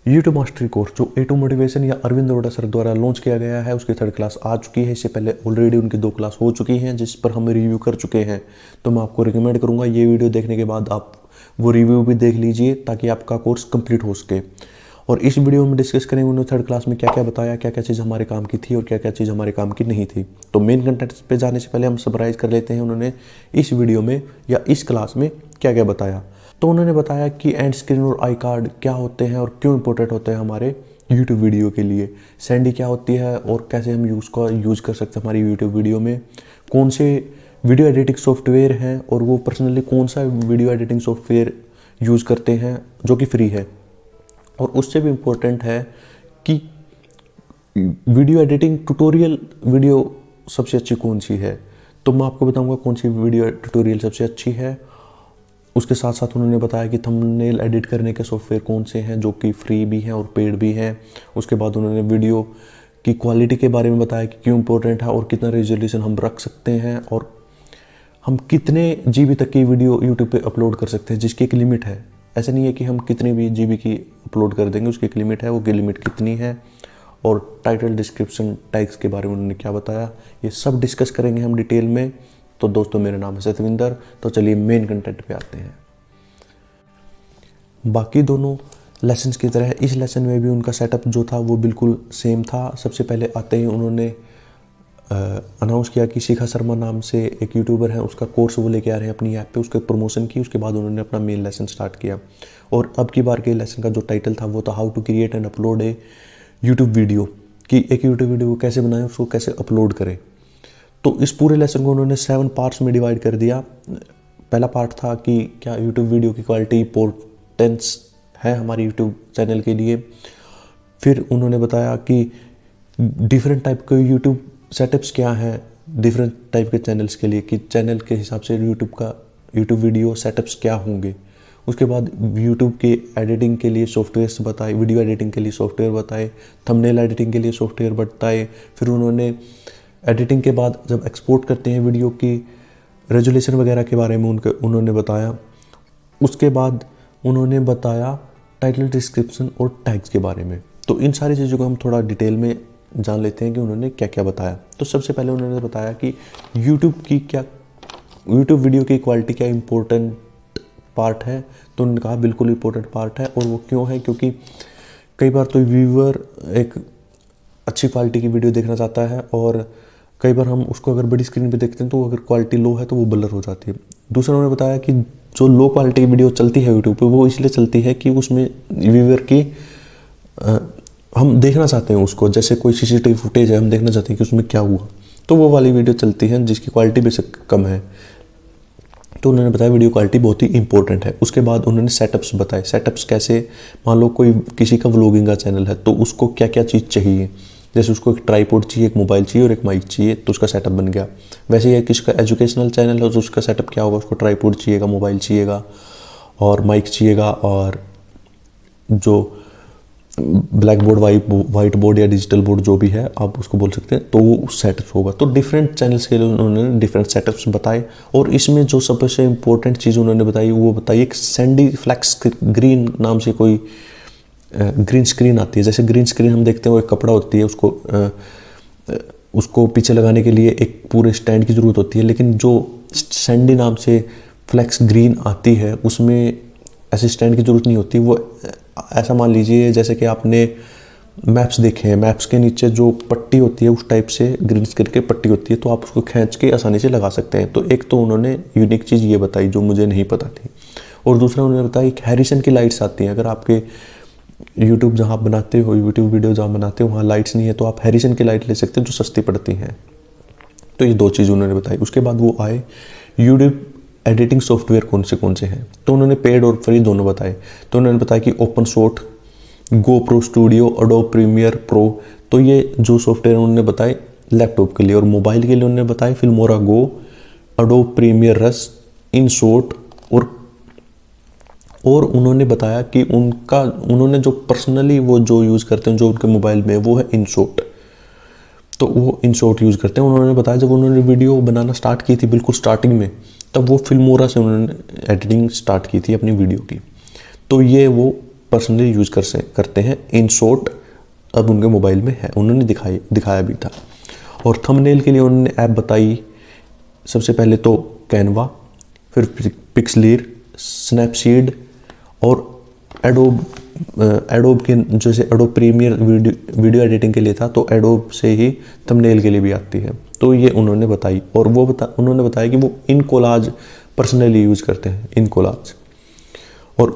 YouTube mastery course जो ए to motivation या Arvind Arora sir द्वारा लॉन्च किया गया है, उसकी 3rd क्लास आ चुकी है। इससे पहले ऑलरेडी उनकी 2 क्लास हो चुकी हैं जिस पर हम रिव्यू कर चुके हैं। तो मैं आपको रिकमेंड करूंगा ये वीडियो देखने के बाद आप वो रिव्यू भी देख लीजिए ताकि आपका कोर्स कंप्लीट हो सके। और इस वीडियो में डिस्कस करेंगे उन्होंने 3rd क्लास में क्या क्या बताया, क्या क्या चीज़ हमारे काम की थी और क्या क्या चीज़ हमारे काम की नहीं थी। तो मेन कंटेंट पे जाने से पहले हम समराइज़ कर लेते हैं उन्होंने इस वीडियो में या इस क्लास में क्या क्या बताया। तो उन्होंने बताया कि एंड स्क्रीन और आई कार्ड क्या होते हैं और क्यों इंपॉर्टेंट होते हैं हमारे यूट्यूब वीडियो के लिए। सैंडी क्या होती है और कैसे हम यूज़ कर सकते हैं हमारी यूट्यूब वीडियो में। कौन से वीडियो एडिटिंग सॉफ्टवेयर हैं और वो पर्सनली कौन सा वीडियो एडिटिंग सॉफ्टवेयर यूज़ करते हैं जो कि फ्री है। और उससे भी इम्पोर्टेंट है कि वीडियो एडिटिंग ट्यूटोरियल वीडियो सबसे अच्छी कौन सी है। तो मैं आपको बताऊंगा कौन सी वीडियो ट्यूटोरियल सबसे अच्छी है। उसके साथ साथ उन्होंने बताया कि थंबनेल एडिट करने के सॉफ्टवेयर कौन से हैं जो कि फ्री भी हैं और पेड भी हैं। उसके बाद उन्होंने वीडियो की क्वालिटी के बारे में बताया कि क्यों इंपॉर्टेंट है और कितना रेजोल्यूशन हम रख सकते हैं और हम कितने जीबी तक की वीडियो यूट्यूब पे अपलोड कर सकते हैं जिसकी एक लिमिट है। ऐसा नहीं है कि हम कितनी भी जीबी की अपलोड कर देंगे, उसकी एक लिमिट है, वो की लिमिट कितनी है। और टाइटल डिस्क्रिप्शन टैग्स के बारे में उन्होंने क्या बताया, ये सब डिस्कस करेंगे हम डिटेल में। तो दोस्तों मेरा नाम है सतविंदर। तो चलिए मेन कंटेंट पे आते हैं। बाकी दोनों लेसन्स की तरह इस लेसन में भी उनका सेटअप जो था वो बिल्कुल सेम था। सबसे पहले आते ही उन्होंने अनाउंस किया कि शिखा शर्मा नाम से एक यूट्यूबर है, उसका कोर्स वो लेके आ रहे हैं अपनी ऐप पे, उसके प्रमोशन की। उसके बाद उन्होंने अपना मेन लेसन स्टार्ट किया। और अब की बार के लेसन का जो टाइटल था वो था how to create and upload a YouTube video, कि एक यूट्यूब वीडियो को कैसे बनाएं, उसको कैसे अपलोड करें। तो इस पूरे लेसन को उन्होंने 7 पार्ट्स में डिवाइड कर दिया। पहला पार्ट था कि क्या यूट्यूब वीडियो की क्वालिटी इंपॉर्टेंस है हमारी यूट्यूब चैनल के लिए। फिर उन्होंने बताया कि डिफरेंट टाइप के यूट्यूब सेटअप्स क्या हैं डिफरेंट टाइप के चैनल्स के लिए, कि चैनल के हिसाब से यूट्यूब वीडियो सेटअप्स क्या होंगे। उसके बाद यूट्यूब के एडिटिंग के लिए सॉफ्टवेयर्स बताए, वीडियो एडिटिंग के लिए सॉफ्टवेयर बताए, थंबनेल एडिटिंग के लिए सॉफ्टवेयर बताए। फिर उन्होंने एडिटिंग के बाद जब एक्सपोर्ट करते हैं वीडियो की रेजोल्यूशन वगैरह के बारे में उन्होंने बताया। उसके बाद उन्होंने बताया टाइटल डिस्क्रिप्शन और टैग्स के बारे में। तो इन सारी चीज़ों को हम थोड़ा डिटेल में जान लेते हैं कि उन्होंने क्या क्या बताया। तो सबसे पहले उन्होंने बताया कि यूट्यूब वीडियो की क्वालिटी क्या इम्पोर्टेंट पार्ट है। तो उन्होंने कहा बिल्कुल इम्पोर्टेंट पार्ट है। और वो क्यों है, क्योंकि कई बार तो व्यूअर एक अच्छी क्वालिटी की वीडियो देखना चाहता है और कई बार हम उसको अगर बड़ी स्क्रीन पे देखते हैं तो अगर क्वालिटी लो है तो वो ब्लर हो जाती है। दूसरा उन्होंने बताया कि जो लो क्वालिटी की वीडियो चलती है यूट्यूब पे वो इसलिए चलती है कि उसमें व्यूअर की हम देखना चाहते हैं उसको, जैसे कोई सीसीटीवी फुटेज है, हम देखना चाहते हैं कि उसमें क्या हुआ, तो वो वाली वीडियो चलती है जिसकी क्वालिटी बेशक कम है। तो उन्होंने बताया वीडियो क्वालिटी बहुत ही इंपॉर्टेंट है। उसके बाद उन्होंने सेटअप्स बताए। सेटअप्स कैसे, मान लो कोई किसी का व्लॉगिंग का चैनल है तो उसको क्या क्या चीज़ चाहिए, जैसे उसको एक ट्राइपॉड चाहिए, एक मोबाइल चाहिए और एक माइक चाहिए, तो उसका सेटअप बन गया। वैसे ही किसका एजुकेशनल चैनल है तो उसका सेटअप क्या होगा, उसको ट्राइपॉड चाहिएगा, मोबाइल चाहिएगा और माइक चाहिएगा और जो ब्लैक बोर्ड, वाइट बोर्ड या डिजिटल बोर्ड जो भी है आप उसको बोल सकते हैं, तो वो सेटअप होगा। तो डिफरेंट चैनल्स के लिए उन्होंने डिफरेंट सेटअप्स बताए। और इसमें जो सबसे इम्पोर्टेंट चीज़ उन्होंने बताई वो बताई एक सैंडी फ्लैक्स ग्रीन नाम से कोई ग्रीन स्क्रीन आती है। जैसे ग्रीन स्क्रीन हम देखते हैं वो एक कपड़ा होती है, उसको पीछे लगाने के लिए एक पूरे स्टैंड की ज़रूरत होती है। लेकिन जो सैंडी नाम से फ्लैक्स ग्रीन आती है उसमें ऐसे स्टैंड की ज़रूरत नहीं होती। वो ऐसा मान लीजिए जैसे कि आपने मैप्स देखे हैं, मैप्स के नीचे जो पट्टी होती है उस टाइप से ग्रीन स्क्रीन की पट्टी होती है, तो आप उसको खींच के आसानी से लगा सकते हैं। तो एक तो उन्होंने यूनिक चीज़ ये बताई जो मुझे नहीं पता थी। और दूसरा उन्होंने बताया एक हैरिसन की लाइट्स आती हैं। अगर आपके यूट्यूब जहाँ आप बनाते हो, यूट्यूब वीडियो जहाँ बनाते हो वहाँ लाइट्स नहीं है तो आप हैरिसन की लाइट ले सकते हैं जो सस्ती पड़ती हैं। तो ये 2 चीज़ उन्होंने बताई। उसके बाद वो आए यूट्यूब एडिटिंग सॉफ्टवेयर कौन से हैं, तो उन्होंने पेड और फ्री दोनों बताए। तो उन्होंने बताया कि OpenShot, GoPro studio, Adobe Premiere Pro, तो ये जो सॉफ्टवेयर उन्होंने बताए लैपटॉप के लिए। और मोबाइल के लिए उन्होंने बताया फिल्मोरा गो, एडोब प्रीमियर रस, इन शॉट और उन्होंने बताया कि उन्होंने जो पर्सनली वो जो यूज़ करते हैं जो उनके मोबाइल में वो है इन शॉट, तो वो इन शॉट यूज़ करते हैं। उन्होंने बताया जब उन्होंने वीडियो बनाना स्टार्ट की थी बिल्कुल स्टार्टिंग में, तब वो फिल्मोरा से उन्होंने एडिटिंग स्टार्ट की थी अपनी वीडियो की। तो ये वो पर्सनली यूज़ करते हैं। इन शॉर्ट अब उनके मोबाइल में है, उन्होंने दिखाया भी था। और थंबनेल के लिए उन्होंने ऐप बताई, सबसे पहले तो कैनवा, फिर पिक्सलिर, स्नैपसीड और एडोब के, जैसे एडोब प्रीमियर वीडियो एडिटिंग के लिए था तो एडोब से ही थंबनेल के लिए भी आती है। तो ये उन्होंने बताई। और उन्होंने बताया कि वो इन कोलाज पर्सनली यूज़ करते हैं, इन कोलाज। और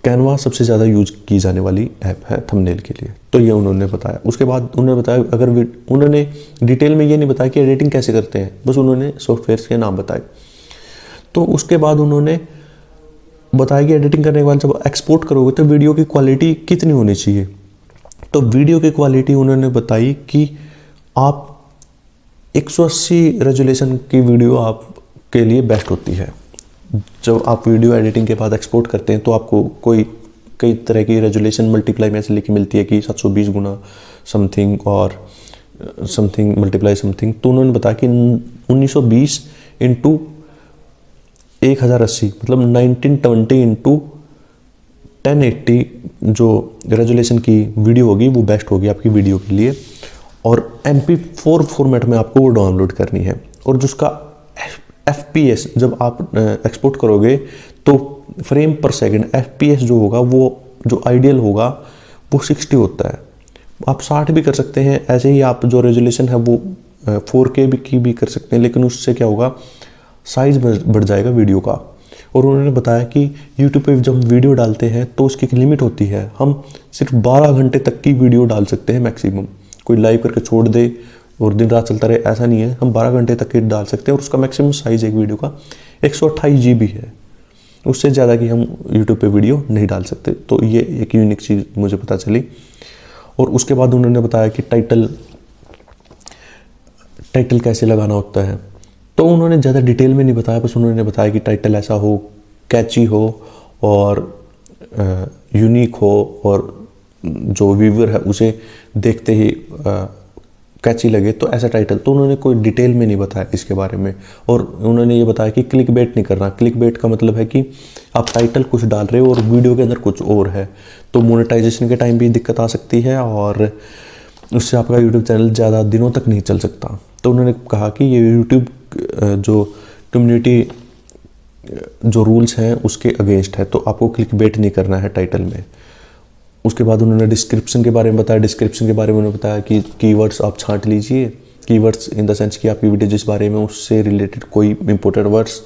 कैनवा सबसे ज़्यादा यूज़ की जाने वाली ऐप है थंबनेल के लिए, तो ये उन्होंने बताया। उसके बाद उन्होंने बताया, उन्होंने डिटेल में ये नहीं बताया कि एडिटिंग कैसे करते हैं, बस उन्होंने सॉफ्टवेयर के नाम बताए। तो उसके बाद उन्होंने बताया कि एडिटिंग करने के बाद जब एक्सपोर्ट करोगे तो वीडियो की क्वालिटी कितनी होनी चाहिए। तो वीडियो की क्वालिटी उन्होंने बताई कि आप 180 रेजोल्यूशन की वीडियो आपके लिए बेस्ट होती है। जब आप वीडियो एडिटिंग के बाद एक्सपोर्ट करते हैं तो आपको कई तरह की रेजोल्यूशन मल्टीप्लाई में ऐसे लिखी मिलती है कि 720 गुना समथिंग और समथिंग मल्टीप्लाई समथिंग। तो उन्होंने बताया कि 1920 इंटू 1080 मतलब 1920 इंटू 1080 जो रेजोल्यूशन की वीडियो होगी वो बेस्ट होगी आपकी वीडियो के लिए। और MP4 फॉर्मेट में आपको वो डाउनलोड करनी है। और जिसका FPS जब आप एक्सपोर्ट करोगे तो फ्रेम पर सेकंड FPS जो होगा, वो जो आइडियल होगा वो 60 होता है। आप 60 भी कर सकते हैं। ऐसे ही आप जो रेजोल्यूशन है वो 4K की भी कर सकते हैं, लेकिन उससे क्या होगा, साइज बढ़ जाएगा वीडियो का। और उन्होंने बताया कि यूट्यूब पे जब वीडियो डालते हैं तो उसकी एक लिमिट होती है, हम सिर्फ 12 घंटे तक की वीडियो डाल सकते हैं मैक्सिमम। कोई लाइव करके छोड़ दे और दिन रात चलता रहे ऐसा नहीं है, हम 12 घंटे तक की डाल सकते हैं। और उसका मैक्सिमम साइज़ एक वीडियो का 128 GB है, उससे ज़्यादा की हम यूट्यूब पे वीडियो नहीं डाल सकते। तो ये एक यूनिक चीज़ मुझे पता चली। और उसके बाद उन्होंने बताया कि टाइटल कैसे लगाना होता है। तो उन्होंने ज़्यादा डिटेल में नहीं बताया, बस उन्होंने बताया कि टाइटल ऐसा हो, कैची हो और यूनिक हो और जो व्यूअर है उसे देखते ही कैची लगे, तो ऐसा टाइटल। तो उन्होंने कोई डिटेल में नहीं बताया इसके बारे में। और उन्होंने ये बताया कि क्लिक बेट नहीं करना। क्लिक बेट का मतलब है कि आप टाइटल कुछ डाल रहे हो और वीडियो के अंदर कुछ और है, तो मोनेटाइजेशन के टाइम भी दिक्कत आ सकती है और उससे आपका यूट्यूब चैनल ज़्यादा दिनों तक नहीं चल सकता। तो उन्होंने कहा कि ये यूट्यूब जो कम्युनिटी जो रूल्स हैं उसके अगेंस्ट है, तो आपको क्लिक बेट नहीं करना है टाइटल में। उसके बाद उन्होंने डिस्क्रिप्शन के बारे में बताया। डिस्क्रिप्शन के बारे में उन्होंने बताया कि कीवर्ड्स आप छांट लीजिए। कीवर्ड्स इन द सेंस कि आपकी वीडियो जिस बारे में उससे रिलेटेड कोई इंपॉर्टेंट वर्ड्स,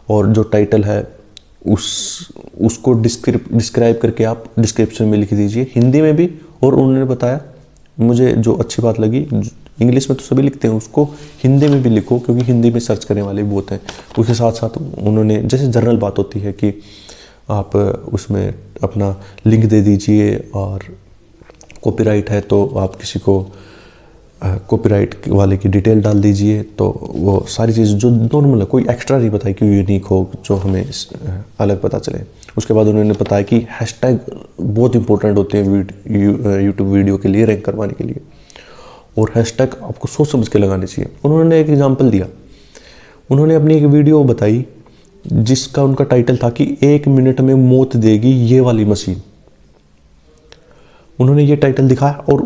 और जो टाइटल है उसको डिस्क्राइब करके आप डिस्क्रिप्शन में लिख दीजिए, हिंदी में भी। और उन्होंने बताया, मुझे जो अच्छी बात लगी, इंग्लिश में तो सभी लिखते हैं, उसको हिंदी में भी लिखो क्योंकि हिंदी में सर्च करने वाले बहुत हैं। उसके साथ साथ उन्होंने, जैसे जनरल बात होती है कि आप उसमें अपना लिंक दे दीजिए, और कॉपीराइट है तो आप किसी को कॉपीराइट वाले की डिटेल डाल दीजिए। तो वो सारी चीज़ जो नॉर्मल है, कोई एक्स्ट्रा नहीं बताई कि यूनिक हो जो हमें अलग पता चले। उसके बाद उन्होंने बताया कि हैशटैग बहुत इंपॉर्टेंट होते हैं यूट्यूब वीडियो के लिए रैंक करवाने के लिए, और हैशटैग आपको सोच समझ के लगाने चाहिए। उन्होंने एक एग्जांपल दिया। उन्होंने अपनी एक वीडियो बताई जिसका उनका टाइटल था कि 1 मिनट में मौत देगी ये वाली मशीन। उन्होंने ये टाइटल दिखाया और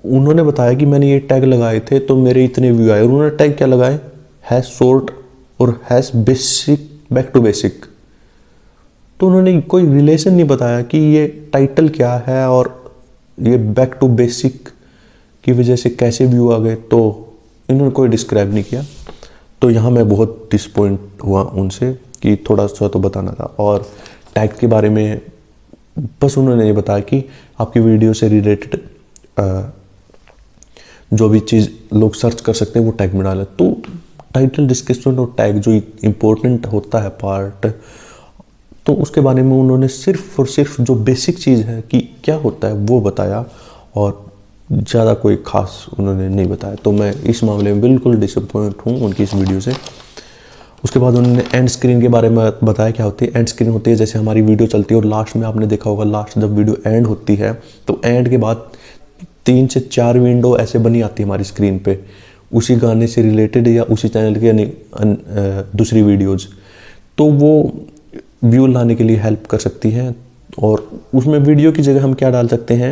उन्होंने बताया कि मैंने ये टैग लगाए थे तो मेरे इतने व्यू आए। और उन्होंने टैग क्या लगाए, हैश शॉर्ट और hash basic, back to basic. तो उन्होंने कोई रिलेशन नहीं बताया कि ये टाइटल क्या है और ये बैक टू बेसिक की वजह से कैसे व्यू आ गए, तो इन्होंने कोई डिस्क्राइब नहीं किया। तो यहाँ मैं बहुत डिसपॉइंट हुआ उनसे कि थोड़ा सा तो बताना था। और टैग के बारे में बस उन्होंने ये बताया कि आपकी वीडियो से रिलेटेड जो भी चीज़ लोग सर्च कर सकते हैं वो टैग में डालें। तो टाइटल, डिस्क्रिप्शन और टैग जो इम्पोर्टेंट होता है पार्ट, तो उसके बारे में उन्होंने सिर्फ और सिर्फ जो बेसिक चीज़ है कि क्या होता है वो बताया, और ज़्यादा कोई ख़ास उन्होंने नहीं बताया। तो मैं इस मामले में बिल्कुल डिसअपॉइंट हूँ उनकी इस वीडियो से। उसके बाद उन्होंने एंड स्क्रीन के बारे में बताया। क्या होती है एंड स्क्रीन? होती है जैसे हमारी वीडियो चलती है और लास्ट में आपने देखा होगा, लास्ट जब वीडियो एंड होती है तो एंड के बाद 3 से 4 विंडो ऐसे बनी आती है हमारी स्क्रीन पे, उसी गाने से रिलेटेड या उसी चैनल के दूसरी वीडियोज़। तो वो व्यू लाने के लिए हेल्प कर सकती हैं और उसमें वीडियो की जगह हम क्या डाल सकते हैं,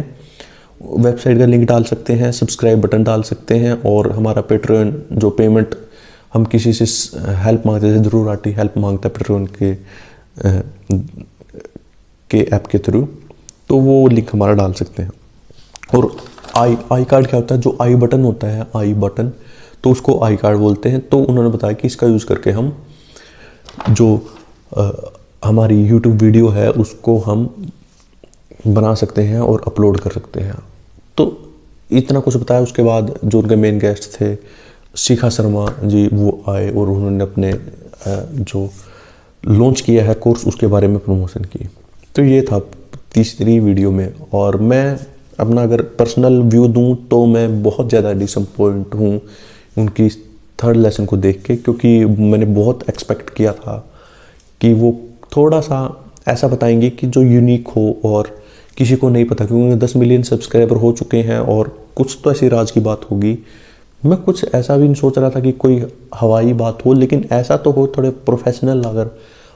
वेबसाइट का लिंक डाल सकते हैं, सब्सक्राइब बटन डाल सकते हैं, और हमारा पेट्रियन जो पेमेंट हम किसी से हेल्प मांगते थे, ज़रूर आती हेल्प मांगता है पेट्रियन के ऐप के थ्रू, तो वो लिंक हमारा डाल सकते हैं। और आई कार्ड क्या होता है, जो आई बटन होता है, आई बटन, तो उसको आई कार्ड बोलते हैं। तो उन्होंने बताया कि इसका यूज़ करके हम जो हमारी यूट्यूब वीडियो है उसको हम बना सकते हैं और अपलोड कर सकते हैं। तो इतना कुछ बताया। उसके बाद जो उनके मेन गेस्ट थे शिखा शर्मा जी, वो आए और उन्होंने अपने जो लॉन्च किया है कोर्स उसके बारे में प्रमोशन की। तो ये था तीसरी वीडियो में। और मैं अपना अगर पर्सनल व्यू दूं तो मैं बहुत ज़्यादा डिसअपॉइंट हूँ उनकी थर्ड लेसन को देख के, क्योंकि मैंने बहुत एक्सपेक्ट किया था कि वो थोड़ा सा ऐसा बताएंगे कि जो यूनिक हो और किसी को नहीं पता, क्योंकि 10 मिलियन सब्सक्राइबर हो चुके हैं और कुछ तो ऐसी राज की बात होगी। मैं कुछ ऐसा भी नहीं सोच रहा था कि कोई हवाई बात हो, लेकिन ऐसा तो हो थोड़े प्रोफेशनल, अगर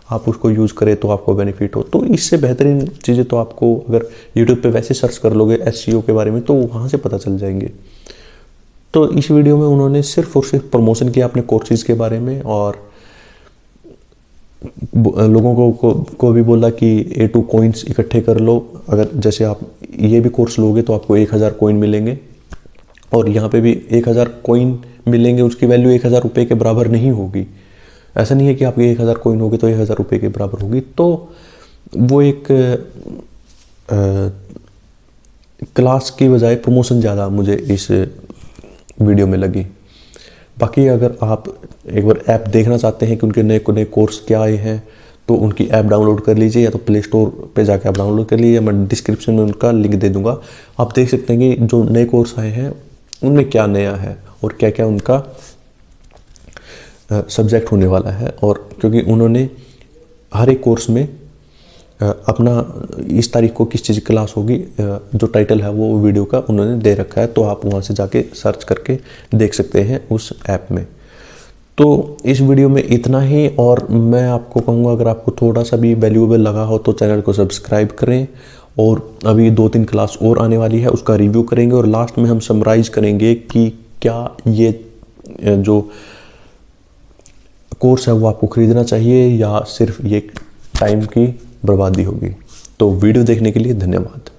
आप उसको यूज़ करें तो आपको बेनिफिट हो। तो इससे बेहतरीन चीज़ें तो आपको अगर यूट्यूब पे वैसे सर्च कर लोगे एसईओ के बारे में तो वहाँ से पता चल जाएंगे। तो इस वीडियो में उन्होंने सिर्फ और सिर्फ प्रमोशन किया अपने कोर्सेज़ के बारे में, और लोगों को भी बोला कि A2 कॉइन्स इकट्ठे कर लो। अगर जैसे आप ये भी कोर्स लोगे तो आपको 1000 कॉइन मिलेंगे, और यहाँ पे भी 1000 कॉइन मिलेंगे। उसकी वैल्यू 1000 रुपये के बराबर नहीं होगी। ऐसा नहीं है कि आपके 1000 कॉइन होगी तो 1000 रुपये के बराबर होगी। तो वो एक क्लास की बजाय प्रमोशन ज़्यादा मुझे इस वीडियो में लगी। बाकी अगर आप एक बार ऐप देखना चाहते हैं कि उनके नए कोर्स क्या आए हैं तो उनकी ऐप डाउनलोड कर लीजिए, या तो प्ले स्टोर पे जाके आप डाउनलोड कर लीजिए, या मैं डिस्क्रिप्शन में उनका लिंक दे दूंगा। आप देख सकते हैं कि जो नए कोर्स आए हैं उनमें क्या नया है और क्या क्या उनका सब्जेक्ट होने वाला है। और क्योंकि उन्होंने हर एक कोर्स में अपना इस तारीख को किस चीज़ की क्लास होगी, जो टाइटल है वो वीडियो का उन्होंने दे रखा है, तो आप वहाँ से जाके सर्च करके देख सकते हैं उस ऐप में। तो इस वीडियो में इतना ही, और मैं आपको कहूँगा अगर आपको थोड़ा सा भी वैल्यूएबल लगा हो तो चैनल को सब्सक्राइब करें। और अभी 2-3 क्लास और आने वाली है, उसका रिव्यू करेंगे, और लास्ट में हम समराइज़ करेंगे कि क्या ये जो कोर्स है वो आपको ख़रीदना चाहिए या सिर्फ ये टाइम की बर्बादी होगी। तो वीडियो देखने के लिए धन्यवाद।